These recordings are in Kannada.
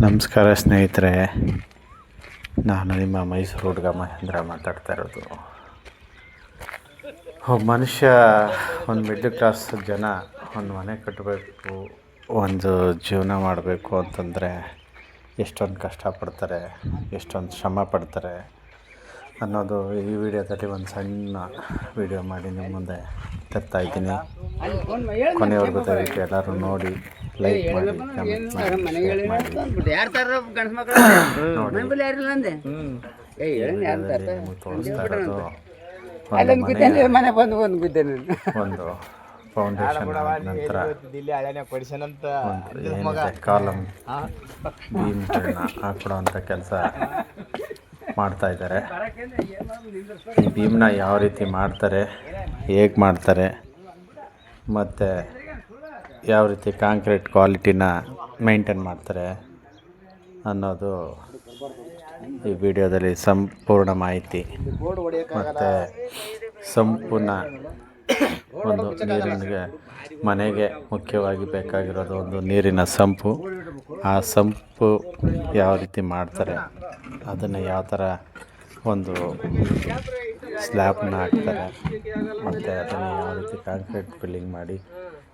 ನಮಸ್ಕಾರ ಸ್ನೇಹಿತರೆ, ನಾನು ನಿಮ್ಮ ಮೈಸೂರು ಹುಡುಗ ಮಹೇಂದ್ರ ಮಾತಾಡ್ತಾ ಇರೋದು. ಒಬ್ಬ ಮನುಷ್ಯ ಒಂದು ಮಿಡ್ಲ್ ಕ್ಲಾಸ್ ಜನ ಒಂದು ಮನೆ ಕಟ್ಟಬೇಕು, ಒಂದು ಜೀವನ ಮಾಡಬೇಕು ಅಂತಂದರೆ ಎಷ್ಟೊಂದು ಕಷ್ಟಪಡ್ತಾರೆ, ಎಷ್ಟೊಂದು ಶ್ರಮ ಪಡ್ತಾರೆ ಅನ್ನೋದು ಈ ವಿಡಿಯೋದಲ್ಲಿ ಒಂದು ಸಣ್ಣ ವಿಡಿಯೋ ಮಾಡಿ ನಿಮ್ಮ ಮುಂದೆ ತರ್ತಾಯಿದ್ದೀನಿ. ಕೊನೆಯವರೆಗೂ ದಯವಿಟ್ಟು ಎಲ್ಲರೂ ನೋಡಿ, ಲೈಕ್ ಮಾಡಿ, ಕಮೆಂಟ್ ಮಾಡಿ, ಶೇರ್ ಮಾಡಿ. ನಿಮಗೆ ತೋರಿಸ್ತಾ ಇರೋದು ಒಂದು ಫೌಂಡೇಶನ್ ನಂತರ ಏನಿದೆ ಕಾಲಮ್ ಬೀಮ್ಗಳನ್ನ ಹಾಕೊಡೋವಂಥ ಕೆಲಸ ಮಾಡ್ತಾಯಿದ್ದಾರೆ. ಈ ಬೀಮ್ನ ಯಾವ ರೀತಿ ಮಾಡ್ತಾರೆ, ಹೇಗೆ ಮಾಡ್ತಾರೆ ಮತ್ತು ಯಾವ ರೀತಿ ಕಾಂಕ್ರೀಟ್ ಕ್ವಾಲಿಟಿನ ಮೇಂಟೈನ್ ಮಾಡ್ತಾರೆ ಅನ್ನೋದು ಈ ವಿಡಿಯೋದಲ್ಲಿ ಸಂಪೂರ್ಣ ಮಾಹಿತಿ. ಮತ್ತು ಸಂಪೂರ್ಣ ಒಂದು ನೀರಿನ ಮನೆಗೆ ಮುಖ್ಯವಾಗಿ ಬೇಕಾಗಿರೋದು ಒಂದು ನೀರಿನ ಸಂಪು. ಆ ಸಂಪು ಯಾವ ರೀತಿ ಮಾಡ್ತಾರೆ, ಅದನ್ನು ಯಾವ ಥರ ಒಂದು ಸ್ಲ್ಯಾಬ್ನ ಹಾಕ್ತಾರೆ ಮತ್ತು ಅದನ್ನು ಯಾವ ರೀತಿ ಕಾಂಕ್ರೀಟ್ ಫಿಲ್ಲಿಂಗ್ ಮಾಡಿ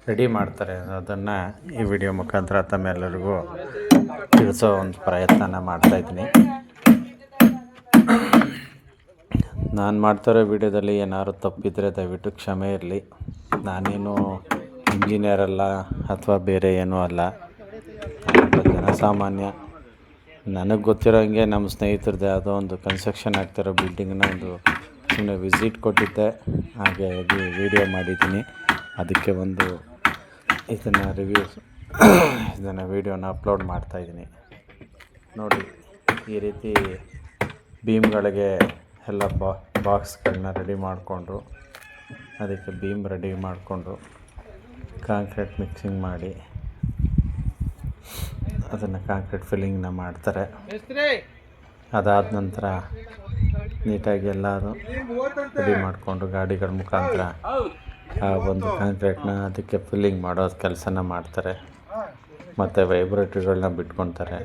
ರೆಡಿ ಮಾಡ್ತಾರೆ ಅನ್ನೋದನ್ನು ಈ ವಿಡಿಯೋ ಮುಖಾಂತರ ತಮ್ಮೆಲ್ಲರಿಗೂ ತಿಳಿಸೋ ಒಂದು ಪ್ರಯತ್ನ ಮಾಡ್ತಾಯಿದ್ದೀನಿ. ನಾನು ಮಾಡ್ತಾರೋ ವಿಡಿಯೋದಲ್ಲಿ ಏನಾದ್ರು ತಪ್ಪಿದರೆ ದಯವಿಟ್ಟು ಕ್ಷಮೆ ಇರಲಿ. ನಾನೇನು ಇಂಜಿನಿಯರ್ ಅಲ್ಲ ಅಥವಾ ಬೇರೆ ಏನೂ ಅಲ್ಲ, ಜನಸಾಮಾನ್ಯ. ನನಗೆ ಗೊತ್ತಿರೋಂಗೆ ನಮ್ಮ ಸ್ನೇಹಿತರದ್ದು ಯಾವುದೋ ಒಂದು ಕನ್ಸ್ಟ್ರಕ್ಷನ್ ಆಗ್ತಿರೋ ಬಿಲ್ಡಿಂಗ್ನ ಒಂದು ಸುಮ್ಮನೆ ವಿಸಿಟ್ ಕೊಟ್ಟಿದ್ದೆ, ಹಾಗೆ ವಿಡಿಯೋ ಮಾಡಿದ್ದೀನಿ. ಅದಕ್ಕೆ ಒಂದು ಇದನ್ನು ವಿಡಿಯೋನ ಅಪ್ಲೋಡ್ ಮಾಡ್ತಾಯಿದ್ದೀನಿ. ನೋಡಿ, ಈ ರೀತಿ ಬೀಮ್ಗಳಿಗೆ ಎಲ್ಲ ಬಾಕ್ಸ್ಗಳನ್ನ ರೆಡಿ ಮಾಡಿಕೊಂಡು ಅದಕ್ಕೆ ಬೀಮ್ ರೆಡಿ ಮಾಡಿಕೊಂಡು ಕಾಂಕ್ರೀಟ್ ಮಿಕ್ಸಿಂಗ್ ಮಾಡಿ ಅದನ್ನು ಕಾಂಕ್ರೀಟ್ ಫಿಲ್ಲಿಂಗ್ನ ಮಾಡ್ತಾರೆ. ಅದಾದ ನಂತರ ನೀಟಾಗಿ ಎಲ್ಲರೂ ರೆಡಿ ಮಾಡಿಕೊಂಡು ಗಾಡಿಗಳ ಮುಖಾಂತರ ಆ ಒಂದು ಕಾಂಕ್ರೀಟ್ನ ಅದಕ್ಕೆ ಫಿಲ್ಲಿಂಗ್ ಮಾಡೋ ಕೆಲಸನ ಮಾಡ್ತಾರೆ. ಮತ್ತು ವೈಬ್ರೇಟರ್ಗಳನ್ನ ಬಿಟ್ಕೊತಾರೆ.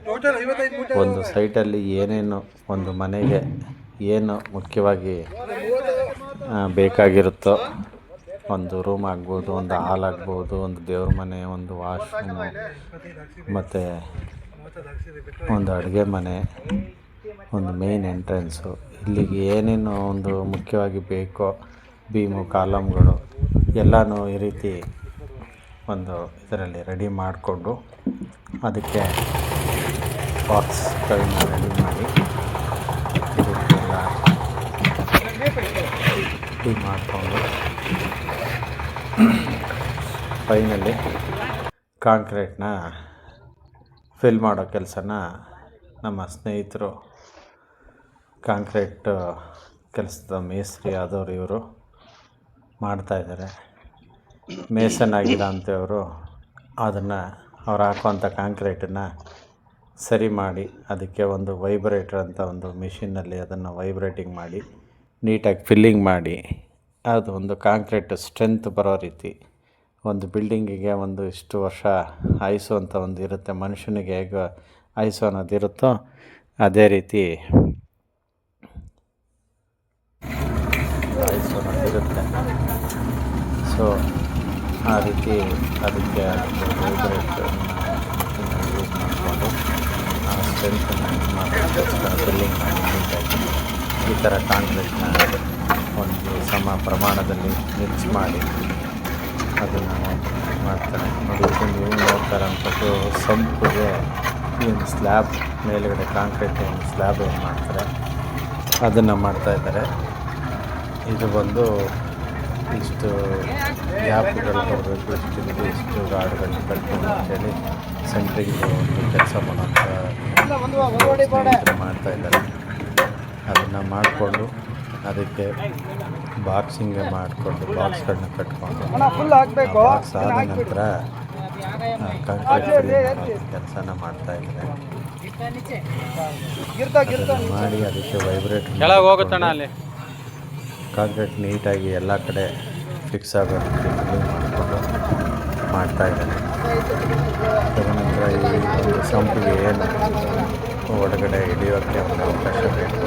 ಒಂದು ಸೈಟಲ್ಲಿ ಏನೇನು ಒಂದು ಮನೆಗೆ ಏನು ಮುಖ್ಯವಾಗಿ ಬೇಕಾಗಿರುತ್ತೋ, ಒಂದು ರೂಮ್ ಆಗ್ಬೋದು, ಒಂದು ಹಾಲ್ ಆಗ್ಬೋದು, ಒಂದು ದೇವ್ರ ಮನೆ, ಒಂದು ವಾಶ್ರೂಮು ಮತ್ತು ಒಂದು ಅಡುಗೆ ಮನೆ, ಒಂದು ಮೇನ್ ಎಂಟ್ರೆನ್ಸು, ಇಲ್ಲಿಗೆ ಏನೇನು ಒಂದು ಮುಖ್ಯವಾಗಿ ಬೇಕೋ ಬೀಮು ಕಾಲಮ್ಗಳು ಎಲ್ಲನೂ ಈ ರೀತಿ ಒಂದು ಇದರಲ್ಲಿ ರೆಡಿ ಮಾಡಿಕೊಂಡು ಅದಕ್ಕೆ ಬಾಕ್ಸ್ಗಳನ್ನ ರೆಡಿ ಮಾಡಿ ಇದಕ್ಕೆಲ್ಲ ರೆಡಿ ಮಾಡಿಕೊಂಡು ಫೈನಲಿ ಕಾಂಕ್ರೀಟ್ನ ಫಿಲ್ ಮಾಡೋ ಕೆಲಸನ ನಮ್ಮ ಸ್ನೇಹಿತರು, ಕಾಂಕ್ರೀಟ್ ಕೆಲಸದ ಮೇಸ್ತ್ರಿ ಆದವರು ಇವರು ಮಾಡ್ತಾಯಿದ್ದಾರೆ. ಮೇಸನ್ ಆಗಿರೋ ಅಂಥವರು ಅದನ್ನು ಅವ್ರು ಹಾಕುವಂಥ ಕಾಂಕ್ರೀಟನ್ನು ಸರಿ ಮಾಡಿ ಅದಕ್ಕೆ ಒಂದು ವೈಬ್ರೇಟರ್ ಅಂತ ಒಂದು ಮಿಷಿನಲ್ಲಿ ಅದನ್ನು ವೈಬ್ರೇಟಿಂಗ್ ಮಾಡಿ ನೀಟಾಗಿ ಫಿಲ್ಲಿಂಗ್ ಮಾಡಿ ಅದು ಒಂದು ಕಾಂಕ್ರೀಟ್ ಸ್ಟ್ರೆಂತ್ ಬರೋ ರೀತಿ ಒಂದು ಬಿಲ್ಡಿಂಗಿಗೆ ಒಂದು ಇಷ್ಟು ವರ್ಷ ಆಯುಸ್ಸು ಅಂತ ಒಂದು ಇರುತ್ತೆ. ಮನುಷ್ಯನಿಗೆ ಹೇಗೆ ಆಯುಸ್ಸು ಅನ್ನೋದಿರುತ್ತೋ ಅದೇ ರೀತಿ ಆಯುಸ್ಸು ಅನ್ನೋದಿರುತ್ತೆ. ಸೊ ಆ ರೀತಿ ಅದಕ್ಕೆ ವೈಬ್ರೇಟರ್ನ ಯೂಸ್ ಮಾಡಿಕೊಂಡು ಆ ಸ್ಟ್ರೆಂತನ್ನು ಮಾಡೋದಕ್ಕೋಸ್ಕರ ಫಿಲ್ಲಿಂಗ್ ಮಾಡಿ ನೀಟಾಗಿ ಈ ಥರ ಕಾಂಕ್ರೀಟ್ನ ಒಂದು ಸಮ ಪ್ರಮಾಣದಲ್ಲಿ ಮಿಕ್ಸ್ ಮಾಡಿ ಅದನ್ನು ಮಾಡ್ತಾರೆ. ನೋಡಿ, ನೀವು ನೋಡ್ತಾರಂಥದ್ದು ಸಂಪಿಗೆ ಏನು ಸ್ಲ್ಯಾಬ್ ಮೇಲುಗಡೆ ಕಾಂಕ್ರೀಟ್ ಏನು ಸ್ಲ್ಯಾಬ್ ಏನು ಮಾಡ್ತಾರೆ ಅದನ್ನು ಮಾಡ್ತಾಯಿದ್ದಾರೆ. ಇದು ಬಂದು ಇಷ್ಟು ಗ್ಯಾಪ್ಗಳು ಬರಬೇಕು, ಇಷ್ಟು ಗಾರ್ಡ್ಗಳನ್ನ ಕಟ್ಕೊಂಡು ಅಂತೇಳಿ ಸೆಂಟ್ರಿಂಗ್ ಒಂದು ಕೆಲಸ ಮಾಡೋಂಥ ಮಾಡ್ತಾಯಿದ್ದಾರೆ. ಅದನ್ನು ಮಾಡಿಕೊಂಡು ಅದಕ್ಕೆ ಬಾಕ್ಸಿಂಗ್ ಮಾಡಿಕೊಂಡು ಬಾಕ್ಸ್ಗಳನ್ನ ಕಟ್ಕೊಂಡು ಬಾಕ್ಸ್ ಆದ ನಂತರ ಕಾಂಕ್ರೀಟ್ ಕೆಲಸನ ಮಾಡ್ತಾಯಿದ್ದಾರೆ. ಮಾಡಿ ಅದಕ್ಕೆ ವೈಬ್ರೇಟರ್ ಕಾಂಕ್ರೀಟ್ ನೀಟಾಗಿ ಎಲ್ಲ ಕಡೆ ಫಿಕ್ಸ್ ಆಗೋ ರೀತಿ ಫಿಲ್ಲಿಂಗ್ ಮಾಡಿಕೊಂಡು ಮಾಡ್ತಾಯಿದ್ದಾರೆ. ತದನಂತರ ಈ ಒಂದು ಸಂಪಿಗೆ ಏನು ಒಳಗಡೆ ಹಿಡಿಯೋಕ್ಕೆ ಒಂದು ಅವಕಾಶ ಬೇಕು.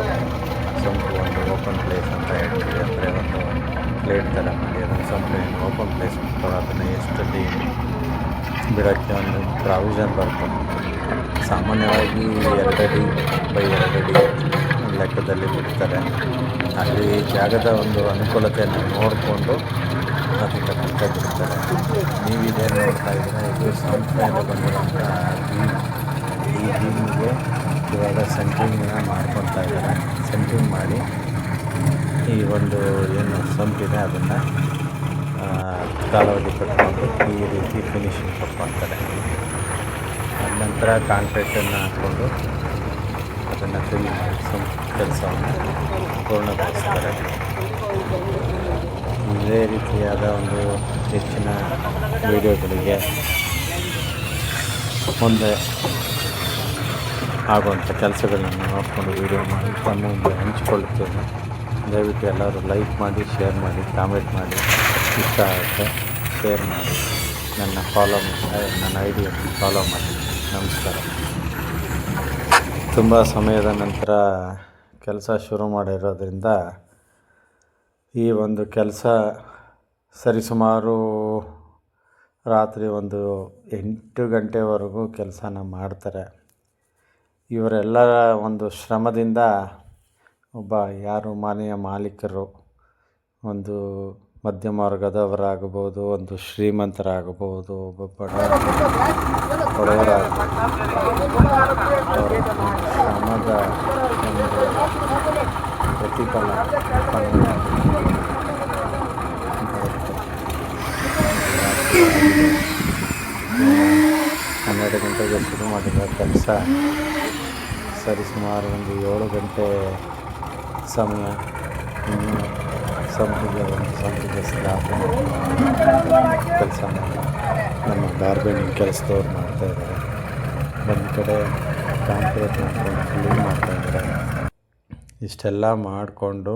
ಸಂಪು ಒಂದು ಓಪನ್ ಪ್ಲೇಸ್ ಅಂತ ಹೇಳ್ತೀವಿ, ಅಂದರೆ ಒಂದು ಪ್ಲೇಟ್ ಥರ ಮಾಡಿ ಅದನ್ನು ಸಂಪಿಗೆ ಓಪನ್ ಪ್ಲೇಸ್ ಬಿಟ್ಟು ಅದನ್ನು ಎಷ್ಟು ಅಡಿ ಬಿಡೋಕ್ಕೆ ಒಂದು ಪ್ರಾವಿಷನ್ ಬರ್ತದೆ. ಸಾಮಾನ್ಯವಾಗಿ 2 ಅಡಿ ಬೈ 2 ಅಡಿ ಲೆಕ್ಕದಲ್ಲಿ ಬಿಡ್ತಾರೆ. ಅಲ್ಲಿ ಜಾಗದ ಒಂದು ಅನುಕೂಲತೆಯನ್ನು ನೋಡಿಕೊಂಡು ಅದಕ್ಕೆ ತಕ್ಕಂತೆ ಬಿಡ್ತಾರೆ. ನೀವು ಇದೇನು ನೋಡ್ತಾ ಇದ್ದೀರ, ಇದು ಸಂಸ್ಥೆಯಲ್ಲಿ ಬಂದಿರೋಂಥ ಈ ಬೀಮಿಗೆ ಇವಾಗ ಸೆಂಟ್ರಿಂಗ್ನ ಮಾಡ್ಕೊತಾ ಇದ್ದಾರೆ. ಸೆಂಟ್ರಿಂಗ್ ಮಾಡಿ ಈ ಒಂದು ಏನು ಸಂಪಿದೆ ಅದನ್ನು ಕಾಲಾವಧಿ ಕಟ್ಕೊಂಡು ಈ ರೀತಿ ಫಿನಿಶಿಂಗ್ ಕೊಡ್ತಾರೆ. ಅದ ನಂತರ ಕಾಂಕ್ರೀಟನ್ನು ಹಾಕ್ಕೊಂಡು ಅದನ್ನು ಫಿಲ್ ಮಾಡಿ ಕೆಲಸವನ್ನು ಪೂರ್ಣಗೊಳಿಸ್ತಾರೆ. ಇದೇ ರೀತಿಯಾದ ಒಂದು ಹೆಚ್ಚಿನ ವಿಡಿಯೋಗಳಿಗೆ ಮುಂದೆ ಆಗುವಂಥ ಕೆಲಸಗಳನ್ನು ನೋಡಿಕೊಂಡು ವಿಡಿಯೋ ಮಾಡಿ ತಮ್ಮ ಮುಂದೆ ಹಂಚಿಕೊಳ್ಳುತ್ತೇನೆ. ದಯವಿಟ್ಟು ಎಲ್ಲರೂ ಲೈಕ್ ಮಾಡಿ, ಶೇರ್ ಮಾಡಿ, ಕಾಮೆಂಟ್ ಮಾಡಿ. ಇಷ್ಟ ಆಗುತ್ತೆ ಶೇರ್ ಮಾಡಿ, ನನ್ನ ಐಡಿಯನ್ನು ಫಾಲೋ ಮಾಡಿ. ನಮಸ್ಕಾರ. ತುಂಬ ಸಮಯದ ನಂತರ ಕೆಲಸ ಶುರು ಮಾಡಿರೋದ್ರಿಂದ ಈ ಒಂದು ಕೆಲಸ ಸರಿಸುಮಾರು ರಾತ್ರಿ ಒಂದು 8 ಗಂಟೆವರೆಗೂ ಕೆಲಸನ ಮಾಡ್ತಾರೆ. ಇವರೆಲ್ಲರ ಒಂದು ಶ್ರಮದಿಂದ ಒಬ್ಬ ಯಾರು ಮನೆಯ ಮಾಲೀಕರು, ಒಂದು ಮಧ್ಯಮ ವರ್ಗದವರಾಗಬಹುದು, ಒಂದು ಶ್ರೀಮಂತರಾಗಬಹುದು, ಒಬ್ಬ ಬಡವರಾಗಬಹುದು, ಶ್ರಮದ ಒಂದು ಪ್ರತಿಫಲ ಬರುತ್ತೆ. 12 ಗಂಟೆಗೆ ಶುರು ಮಾಡಿದ ಕೆಲಸ ಸರಿಸುಮಾರು ಒಂದು 7 ಗಂಟೆ ಸಮಯ ಇನ್ನೂ ಸಂಪಿಗೆ ಸ್ಲಾಬ್ ಕೆಲಸ ಮಾಡಿ ನಮ್ಮ ಗಾರ್ಬೆಂಡಿಂಗ್ ಕೆಲಸದವ್ರು ಮಾಡ್ತಾಯಿದ್ದಾರೆ. ಒಂದು ಕಡೆ ಕಾಂಕ್ರೀಟ್ ಮಾಡ್ಕೊಂಡು ಕ್ಲೀನ್ ಮಾಡ್ತಾಯಿದ್ದಾರೆ. ಇಷ್ಟೆಲ್ಲ ಮಾಡಿಕೊಂಡು